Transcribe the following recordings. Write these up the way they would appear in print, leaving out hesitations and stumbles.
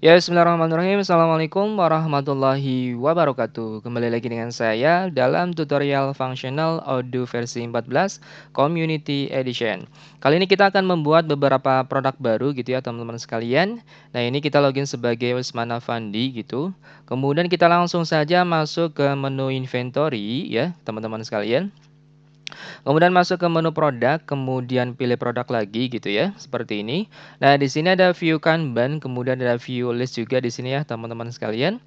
Ya, bismillahirrahmanirrahim. Assalamualaikum warahmatullahi wabarakatuh. Kembali lagi dengan saya dalam tutorial Functional Odoo versi 14 Community Edition. Kali ini kita akan membuat beberapa produk baru gitu ya teman-teman sekalian. Nah, ini kita login sebagai Wismana Fandi gitu. Kemudian kita langsung saja masuk ke menu inventory ya teman-teman sekalian. Kemudian masuk ke menu produk, kemudian pilih produk lagi gitu ya, seperti ini. Nah, di sini ada view Kanban, kemudian ada view list juga di sini ya, teman-teman sekalian.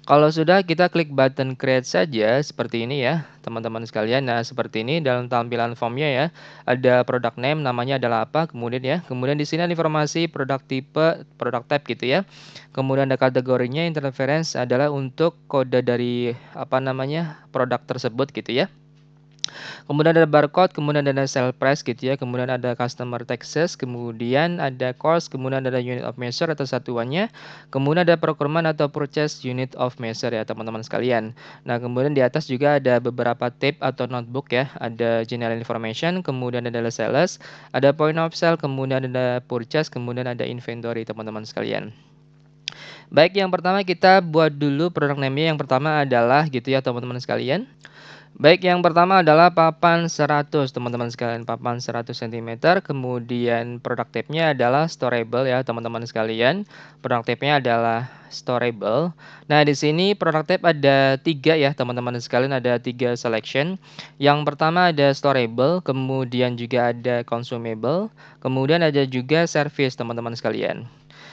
Kalau sudah, kita klik button create saja seperti ini ya, teman-teman sekalian. Nah, seperti ini dalam tampilan formnya ya. Ada product name, namanya adalah apa, kemudian ya. Kemudian di sini ada informasi produk tipe, produk type gitu ya. Kemudian ada kategorinya, interference adalah untuk kode dari apa namanya, produk tersebut gitu ya. Kemudian ada barcode, kemudian ada sell price gitu ya, kemudian ada customer taxes, kemudian ada cost, kemudian ada unit of measure atau satuannya, kemudian ada procurement atau purchase unit of measure ya teman-teman sekalian. Nah, kemudian di atas juga ada beberapa tab atau notebook ya, ada general information, kemudian ada sales, ada point of sale, kemudian ada purchase, kemudian ada inventory teman-teman sekalian. Baik, yang pertama kita buat dulu produk name-nya. Yang pertama adalah gitu ya teman-teman sekalian. Baik, yang pertama adalah papan 100 teman-teman sekalian, papan 100 cm. Kemudian produk type-nya adalah storable ya teman-teman sekalian. Produk type-nya adalah storable. Nah, di sini produk type ada 3 ya teman-teman sekalian, ada 3 selection. Yang pertama ada storable, kemudian juga ada consumable, kemudian ada juga service teman-teman sekalian.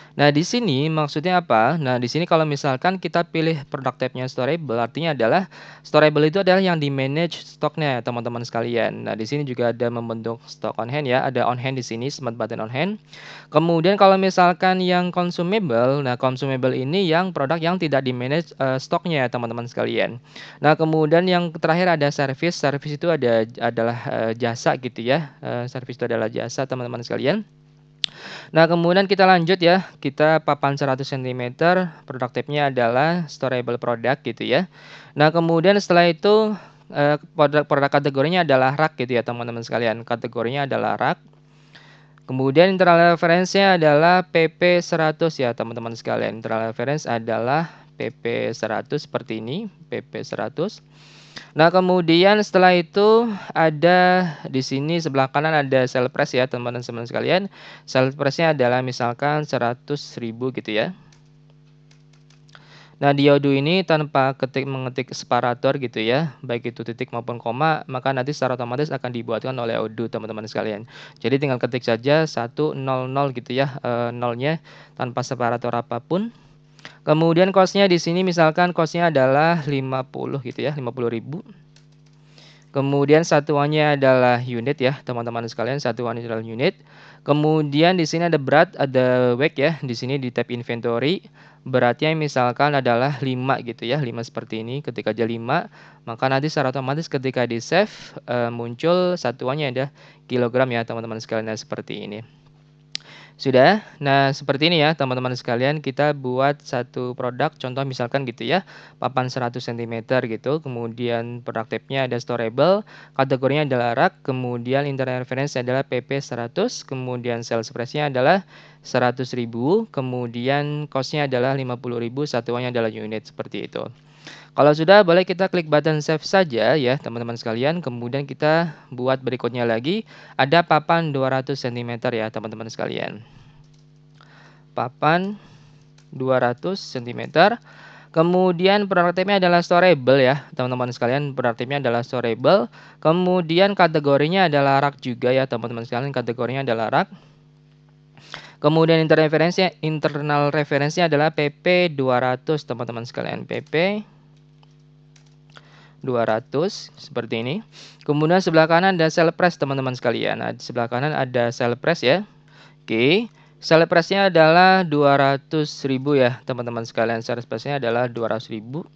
Nah, di sini maksudnya apa? Nah, di sini kalau misalkan kita pilih produk type-nya storable, artinya adalah storable itu adalah yang di-manage stoknya, teman-teman sekalian. Nah, di sini juga ada membentuk stock on hand ya, ada on hand di sini, smart button on hand. Kemudian kalau misalkan yang consumable, nah consumable ini yang produk yang tidak di-manage stoknya, teman-teman sekalian. Nah, kemudian yang terakhir ada service. Service itu adalah jasa gitu ya. Service itu adalah jasa, teman-teman sekalian. Nah, kemudian kita lanjut ya. Kita papan 100 cm, produk type-nya adalah storable product gitu ya. Nah, kemudian setelah itu produk kategorinya adalah rak gitu ya, teman-teman sekalian. Kategorinya adalah rak. Kemudian internal reference-nya adalah PP100 ya, teman-teman sekalian. Internal reference adalah PP100 seperti ini, PP100. Nah, kemudian setelah itu ada di sini sebelah kanan ada sell price ya, teman-teman sekalian. Sell price-nya adalah misalkan 100.000 gitu ya. Nah, di Odoo ini tanpa mengetik separator gitu ya, baik itu titik maupun koma, maka nanti secara otomatis akan dibuatkan oleh Odoo, teman-teman sekalian. Jadi tinggal ketik saja 100 gitu ya, nolnya tanpa separator apapun. Kemudian cost-nya di sini misalkan cost-nya adalah 50 gitu ya, 50.000. Kemudian satuannya adalah unit ya, teman-teman sekalian, satuannya adalah unit. Kemudian di sini ada berat, ada weight ya. Di sini di tab inventory, beratnya misalkan adalah 5 gitu ya, 5 seperti ini. Ketik aja 5, maka nanti secara otomatis ketika di save muncul satuannya ada kilogram ya, teman-teman sekalian. Nah, seperti ini. Sudah? Nah, seperti ini ya teman-teman sekalian, kita buat satu produk, contoh misalkan gitu ya, papan 100 cm gitu, kemudian produk type-nya ada storable, kategorinya adalah rak, kemudian internal reference adalah PP100, kemudian sales price-nya adalah 100.000, kemudian cost-nya adalah 50.000, satuannya adalah unit, seperti itu. Kalau sudah, boleh kita klik button save saja ya teman-teman sekalian, kemudian kita buat berikutnya lagi, ada papan 200 cm ya teman-teman sekalian. Papan 200 cm. Kemudian produk type-nya adalah storable ya, teman-teman sekalian. Produk type-nya adalah storable. Kemudian kategorinya adalah rak juga ya, teman-teman sekalian. Kategorinya adalah rak. Kemudian internal referensinya adalah PP 200, teman-teman sekalian. PP 200 seperti ini. Kemudian sebelah kanan ada sell price, teman-teman sekalian. Nah, di sebelah kanan ada sell price ya. Oke. Sell price-nya adalah 200.000 ya, teman-teman sekalian. Sell price-nya adalah 200.000.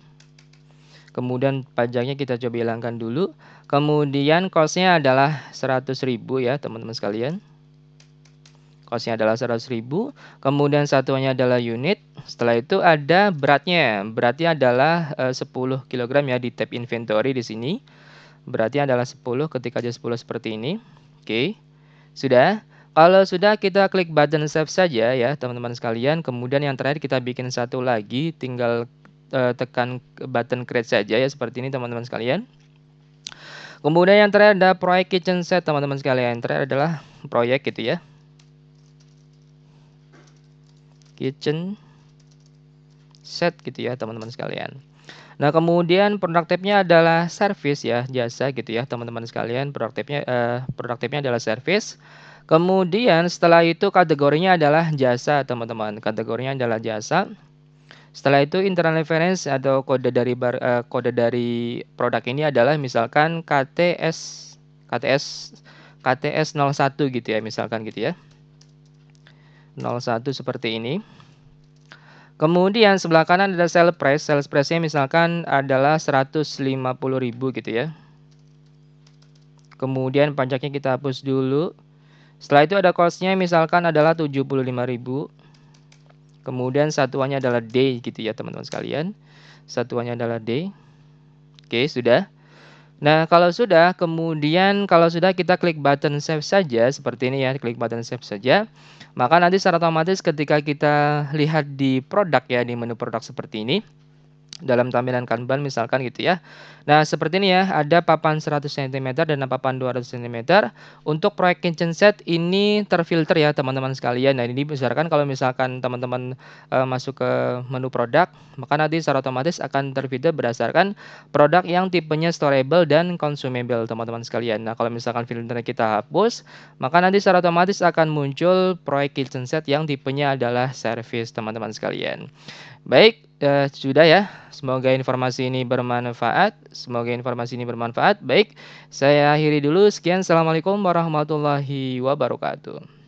Kemudian pajaknya kita coba hilangkan dulu. Kemudian cost-nya adalah 100.000 ya, teman-teman sekalian. Cost-nya adalah 100.000. Kemudian satuannya adalah unit. Setelah itu ada beratnya. Beratnya adalah 10 kg ya, di tab inventory di sini. Beratnya adalah 10, ketik aja 10 seperti ini. Oke. Sudah. Kalau sudah, kita klik button save saja ya teman-teman sekalian. Kemudian yang terakhir kita bikin satu lagi, tinggal tekan button create saja ya seperti ini teman-teman sekalian. Kemudian yang terakhir ada proyek kitchen set teman-teman sekalian. Yang terakhir adalah proyek gitu ya. Kitchen set gitu ya teman-teman sekalian. Nah, kemudian produk type-nya adalah service ya, jasa gitu ya teman-teman sekalian. Produk type-nya adalah service. Kemudian setelah itu kategorinya adalah jasa teman-teman. Kategorinya adalah jasa. Setelah itu internal reference atau kode dari produk ini adalah misalkan KTS KTS 01 gitu ya, misalkan gitu ya. 01 seperti ini. Kemudian sebelah kanan ada sales price. Sales price-nya misalkan adalah 150.000 gitu ya. Kemudian pajaknya kita hapus dulu. Setelah itu ada cost-nya misalkan adalah 75.000. Kemudian satuannya adalah day gitu ya teman-teman sekalian. Satuannya adalah day. Oke, sudah. Nah, kemudian kalau sudah kita klik button save saja seperti ini ya, klik button save saja. Maka nanti secara otomatis ketika kita lihat di produk ya, di menu produk seperti ini, dalam tampilan Kanban misalkan gitu ya. Nah, seperti ini ya, ada papan 100 cm dan papan 200 cm. Untuk proyek kitchen set ini terfilter ya teman-teman sekalian. Nah, ini misalkan kalau misalkan teman-teman masuk ke menu produk, maka nanti secara otomatis akan terfilter berdasarkan produk yang tipenya storable dan consumable teman-teman sekalian. Nah, kalau misalkan filternya kita hapus, maka nanti secara otomatis akan muncul proyek kitchen set yang tipenya adalah service teman-teman sekalian. Baik, sudah ya. Semoga informasi ini bermanfaat. Baik, saya akhiri dulu. Sekian, assalamualaikum warahmatullahi wabarakatuh.